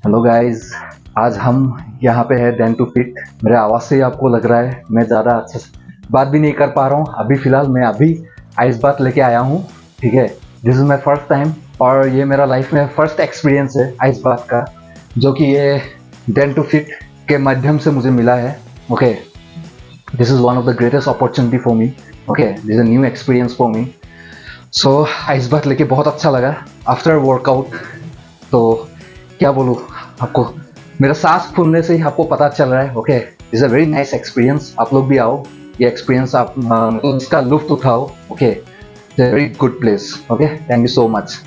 Hello guys. आज हम यहाँ पे है डेन टू फिट। मेरे आवाज़ से ही आपको लग रहा है मैं ज़्यादा अच्छे से बात भी नहीं कर पा रहा हूँ। अभी फ़िलहाल मैं आइस बात लेके आया हूँ। ठीक है, this is my first time और ये मेरा लाइफ में फर्स्ट एक्सपीरियंस है आइस बात का, जो कि ये डेन टू फिट के माध्यम से मुझे मिला है। Okay, this is one of the greatest opportunity for me. Okay, this is a new experience for me. So ice बात लेके बहुत अच्छा लगा आफ्टर वर्कआउट। तो क्या बोलूँ आपको, मेरा सांस फूलने से ही आपको पता चल रहा है। Okay, is a very nice experience. आप लोग भी आओ, ये एक्सपीरियंस आप इसका लुफ्त उठाओ। Okay, very good place. Okay, thank you so much,